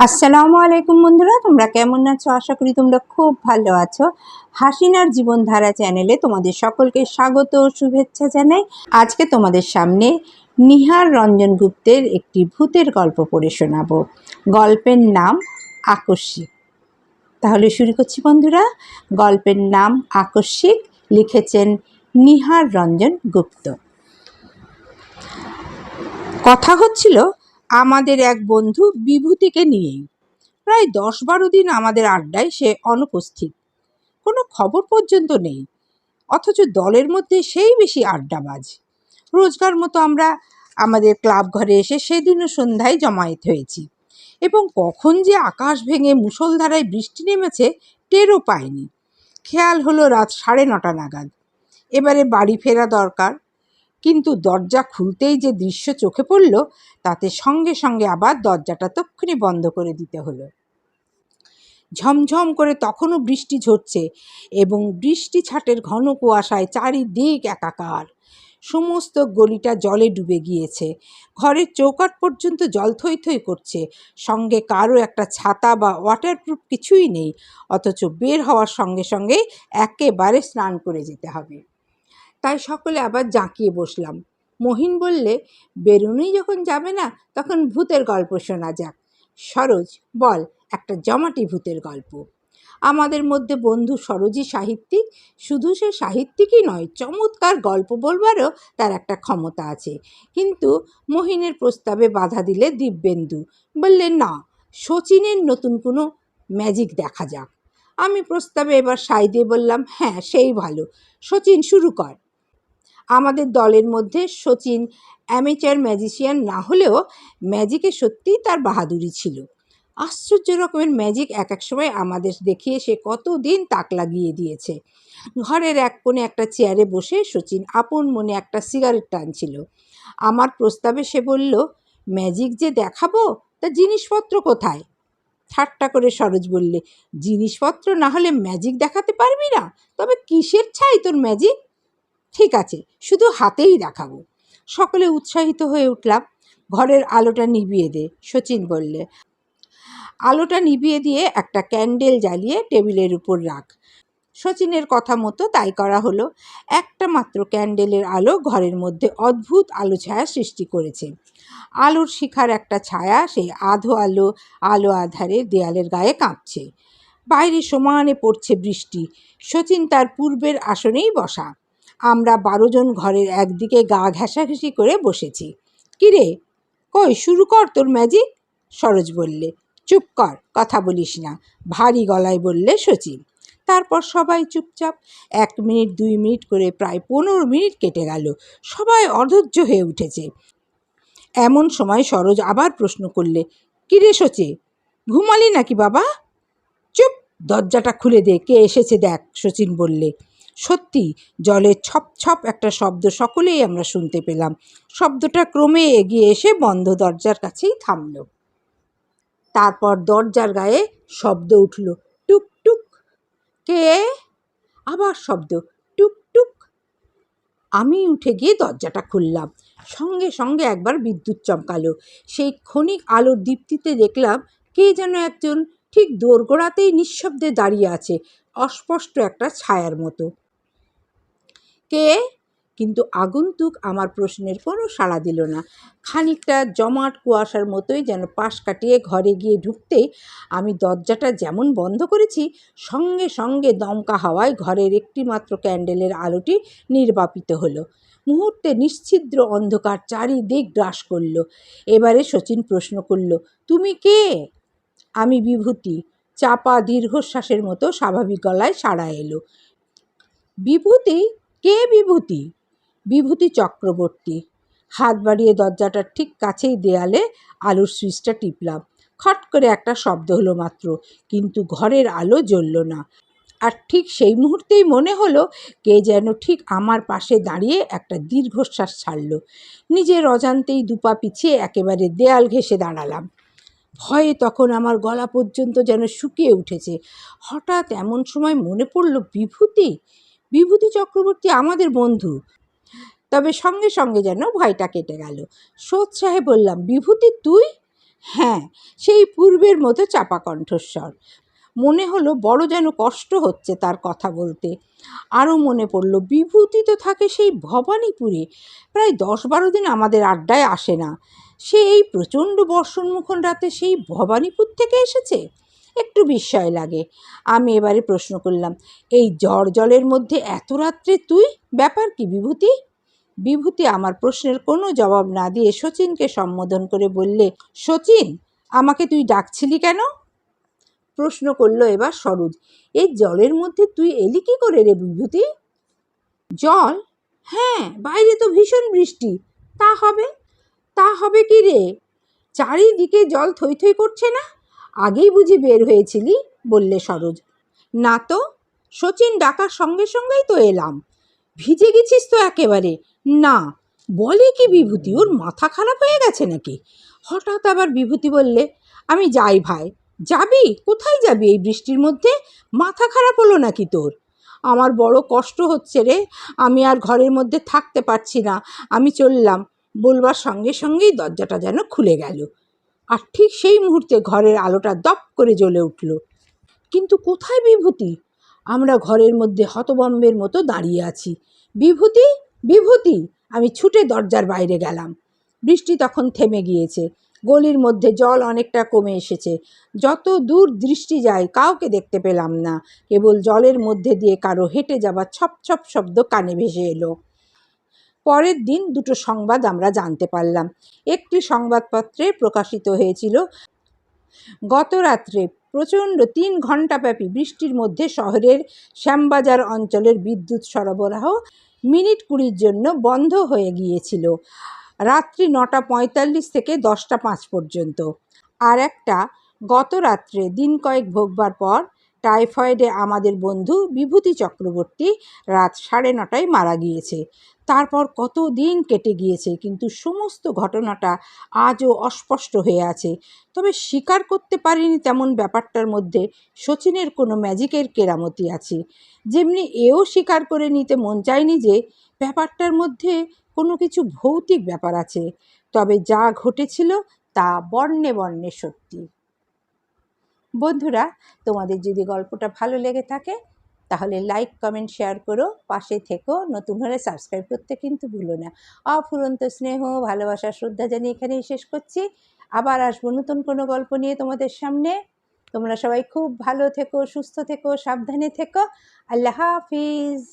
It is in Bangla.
আসসালামু আলাইকুম বন্ধুরা, তোমরা কেমন আছো? আশা করি তোমরা খুব ভালো আছো। হাসিনার জীবনধারা চ্যানেলে তোমাদের সকলকে স্বাগত ও শুভেচ্ছা জানাই। আজকে তোমাদের সামনে নিহার রঞ্জন গুপ্তের একটি ভূতের গল্প পড়ে শোনাবো। গল্পের নাম আকস্মিক। তাহলে শুরু করছি বন্ধুরা। গল্পের নাম আকস্মিক, লিখেছেন নিহার রঞ্জন গুপ্ত। কথা হচ্ছিল আমাদের এক বন্ধু বিভূতিকে নিয়েই। প্রায় 10-12 দিন আমাদের আড্ডায় সে অনুপস্থিত, কোনো খবর পর্যন্ত নেই। অথচ দলের মধ্যে সেই বেশি আড্ডাবাজ। রোজগার মতো আমরা আমাদের ক্লাব ঘরে এসে সেদিনও সন্ধ্যায় জমায়েত হয়েছি, এবং কখন যে আকাশ ভেঙে মুষলধারায় বৃষ্টি নেমেছে টেরও পাইনি। খেয়াল হলো রাত 9:30 নাগাদ। এবারে বাড়ি ফেরা দরকার, কিন্তু দরজা খুলতেই যে দৃশ্য চোখে পড়ল তাতে সঙ্গে সঙ্গে আবার দরজাটা তক্ষুনি বন্ধ করে দিতে হলো। ঝমঝম করে তখনও বৃষ্টি ঝরছে, এবং বৃষ্টি ছাটের ঘন কুয়াশায় চারিদিক একাকার। সমস্ত গলিটা জলে ডুবে গিয়েছে। ঘরের চৌকাঠ পর্যন্ত জল থই থই করছে। সঙ্গে কারো একটা ছাতা বা ওয়াটারপ্রুফ কিছুই নেই, অথচ বের হওয়ার সঙ্গে সঙ্গে একেবারে স্নান করে যেতে হবে। তাই সকলে আবার জাঁকিয়ে বসলাম। মহিন বললে, বেরোনোই যখন যাবে না তখন ভূতের গল্প শোনা যাক। সরোজ, বল একটা জমাটি ভূতের গল্প। আমাদের মধ্যে বন্ধু সরোজই সাহিত্যিক। শুধু সে সাহিত্যিকই নয়, চমৎকার গল্প বলবারও তার একটা ক্ষমতা আছে। কিন্তু মহিনের প্রস্তাবে বাধা দিলে দিব্যেন্দু বললেন, না, শচীনের নতুন কোনো ম্যাজিক দেখা যাক। আমি প্রস্তাবে এবার সাই দিয়ে বললাম, হ্যাঁ, সেই ভালো, শচীন শুরু কর। আমাদের দলের মধ্যে শচীন অ্যামেচার ম্যাজিশিয়ান না হলেও ম্যাজিকে সত্যিই তার বাহাদুরি ছিল। আশ্চর্য রকমের ম্যাজিক এক এক সময় আমাদের দেখিয়ে সে কতদিন তাক লাগিয়ে দিয়েছে। ঘরের এক কোণে একটা চেয়ারে বসে শচীন আপন মনে একটা সিগারেট টানছিল। আমার প্রস্তাবে সে বলল, ম্যাজিক যে দেখাবো, তা জিনিসপত্র কোথায়? ঠাট্টা করে সরোজ বললে, জিনিসপত্র না হলে ম্যাজিক দেখাতে পারবি না? তবে কিসের ছাই তোর ম্যাজিক? ঠিক আছে, শুধু হাতেই দেখাবো। সকলে উৎসাহিত হয়ে উঠলাম। ঘরের আলোটা নিভিয়ে দে, শচীন বললে। আলোটা নিভিয়ে দিয়ে একটা ক্যান্ডেল জ্বালিয়ে টেবিলের উপর রাখ। শচীনের কথা মতো তাই করা হলো। একটা মাত্র ক্যান্ডেলের আলো ঘরের মধ্যে অদ্ভুত আলো ছায়া সৃষ্টি করেছে। আলোর শিখার একটা ছায়া সেই আধো আলো আধারে দেয়ালের গায়ে কাঁপছে। বাইরে সমানে পড়ছে বৃষ্টি। শচীন তার পূর্বের আসনেই বসা। আমরা 12 জন ঘরের একদিকে গা ঘেঁষাঘেঁষি করে বসেছি। কিরে, কই শুরু কর তোর ম্যাজিক, সরোজ বললে। চুপ কর, কথা বলিস না, ভারী গলায় বললে শচীন। তারপর সবাই চুপচাপ। 1 মিনিট 2 মিনিট করে প্রায় 15 মিনিট কেটে গেল। সবাই অধৈর্য হয়ে উঠেছে। এমন সময় সরোজ আবার প্রশ্ন করলে, কিরে শচী, ঘুমালি নাকি বাবা? চুপ, দরজাটা খুলে দে, কে এসেছে দেখ, শচীন বললে। সত্যি জলের ছপ ছপ একটা শব্দ সকলেই আমরা শুনতে পেলাম। শব্দটা ক্রমে এগিয়ে এসে বন্ধ দরজার কাছেই থামল। তারপর দরজার গায়ে শব্দ উঠল, টুক টুক। কে? আবার শব্দ, টুক টুক। আমি উঠে গিয়ে দরজাটা খুললাম। সঙ্গে সঙ্গে একবার বিদ্যুৎ চমকালো। সেই ক্ষণিক আলোর দীপ্তিতে দেখলাম কে যেন একজন ঠিক দোরগোড়াতেই নিঃশব্দে দাঁড়িয়ে আছে, অস্পষ্ট একটা ছায়ার মতো। কে? কিন্তু আগন্তুক আমার প্রশ্নের কোনো সাড়া দিল না। খানিকটা জমাট কুয়াশার মতোই যেন পাশ কাটিয়ে ঘরে গিয়ে ঢুকতেই আমি দরজাটা যেমন বন্ধ করেছি, সঙ্গে সঙ্গে দমকা হাওয়ায় ঘরের একটি মাত্র ক্যান্ডেলের আলোটি নির্বাপিত হলো। মুহূর্তে নিশ্ছিদ্র অন্ধকার চারিদিক গ্রাস করল। এবারে শচীন প্রশ্ন করল, তুমি কে? আমি বিভূতি। চাপা দীর্ঘশ্বাসের মতো স্বাভাবিক গলায় সাড়া এলো। বিভূতি? কে বিভূতি? বিভূতি চক্রবর্তী। হাত বাড়িয়ে দরজাটার ঠিক কাছেই দেয়ালে আলোর সুইচটা টিপলাম। খট করে একটা শব্দ হলো মাত্র, কিন্তু ঘরের আলো জ্বলল না। আর ঠিক সেই মুহূর্তেই মনে হলো কে যেন ঠিক আমার পাশে দাঁড়িয়ে একটা দীর্ঘশ্বাস ছাড়ল। নিজের অজান্তেই দুপা পিছিয়ে একেবারে দেয়াল ঘেঁষে দাঁড়ালাম। ভয়ে তখন আমার গলা পর্যন্ত যেন শুকিয়ে উঠেছে। হঠাৎ এমন সময় মনে পড়ল, বিভূতি চক্রবর্তী আমাদের বন্ধু। তবে সঙ্গে সঙ্গে যেন ভয়টা কেটে গেল। সোৎসাহে বললাম, বিভূতি তুই? হ্যাঁ, সেই পূর্বের মতো চাপা কণ্ঠস্বর। মনে হলো বড় যেন কষ্ট হচ্ছে তার কথা বলতে। আরও মনে পড়ল বিভূতি তো থাকে সেই ভবানীপুরে, প্রায় 10-12 দিন আমাদের আড্ডায় আসে না। সে এই প্রচণ্ড বর্ষণমুখর রাতে সেই ভবানীপুর থেকে এসেছে। একটু বিস্ময় লাগে। আমি এবারে প্রশ্ন করলাম, এই ঝড় জলের মধ্যে এত রাত্রে তুই, ব্যাপার কি বিভূতি? বিভূতি আমার প্রশ্নের কোনো জবাব না দিয়ে শচীনকে সম্বোধন করে বললে, শচীন, আমাকে তুই ডাকছিলি কেন? প্রশ্ন করল এবার সরোজ। এই জলের মধ্যে তুই এলি কি করে রে বিভূতি? জল? হ্যাঁ, বাইরে তো ভীষণ বৃষ্টি। তা হবে? তা হবে কি রে? চারিদিকে জল থই থই করছে না? আগেই বুঝি বের হয়েছিলি? বললে সরোজ। না তো, শচীন ডাকার সঙ্গে সঙ্গেই তো এলাম। ভিজে গেছিস তো একেবারে? না। বলে কি বিভূতি, ওর মাথা খারাপ হয়ে গেছে নাকি? হঠাৎ আবার বিভূতি বললে, আমি যাই ভাই। যাবি? কোথায় যাবি এই বৃষ্টির মধ্যে? মাথা খারাপ হলো নাকি তোর? আমার বড় কষ্ট হচ্ছে রে, আমি আর ঘরের মধ্যে থাকতে পারছি না, আমি চললাম। বলবার সঙ্গে সঙ্গেই দরজাটা যেন খুলে গেল, আর ঠিক সেই মুহূর্তে ঘরের আলোটা দপ করে জ্বলে উঠল। কিন্তু কোথায় বিভূতি? আমরা ঘরের মধ্যে হতভম্বের মতো দাঁড়িয়ে আছি। বিভূতি, বিভূতি! আমি ছুটে দরজার বাইরে গেলাম। বৃষ্টি তখন থেমে গিয়েছে। গলির মধ্যে জল অনেকটা কমে এসেছে। যত দূর দৃষ্টি যায় কাউকে দেখতে পেলাম না। কেবল জলের মধ্যে দিয়ে কারো হেঁটে যাবার ছপ ছপ শব্দ কানে ভেসে এলো। পরের দিন দুটো সংবাদ আমরা জানতে পারলাম। একটি সংবাদপত্রে প্রকাশিত হয়েছিল, গত রাত্রে প্রচণ্ড 3 ঘণ্টাব্যাপী বৃষ্টির মধ্যে শহরের শ্যামবাজার অঞ্চলের বিদ্যুৎ সরবরাহ মিনিট 20 জন্য বন্ধ হয়ে গিয়েছিল, রাত্রি 9:45 থেকে 10:05 পর্যন্ত। আর একটা, গত রাত্রে দিন কয়েক ভোগবার পর টাইফয়েডে আমাদের বন্ধু বিভূতি চক্রবর্তী রাত 9:30টায় মারা গিয়েছে। তারপর কত দিন কেটে গিয়েছে, কিন্তু সমস্ত ঘটনাটা আজও অস্পষ্ট হয়ে আছে। তবে স্বীকার করতে পারিনি তেমন ব্যাপারটার মধ্যে শচীনের কোনো ম্যাজিকের কেরামতি আছে। যেমনি এও স্বীকার করে নিতে মন চায়নি যে ব্যাপারটার মধ্যে কোনো কিছু ভৌতিক ব্যাপার আছে। তবে যা ঘটেছিল তা বর্ণে বর্ণে সত্যি। বন্ধুরা, তোমাদের যদি গল্পটা ভালো লেগে থাকে তাহলে লাইক, কমেন্ট, শেয়ার করো, পাশে থেকো। নতুন হলে সাবস্ক্রাইব করতে কিন্তু ভুলো না। অফুরন্ত স্নেহ, ভালোবাসা, শ্রদ্ধা জানিয়ে এখানেই শেষ করছি। আবার আসবো নতুন কোনো গল্প নিয়ে তোমাদের সামনে। তোমরা সবাই খুব ভালো থেকো, সুস্থ থেকো, সাবধানে থেকো। আল্লাহ হাফিজ।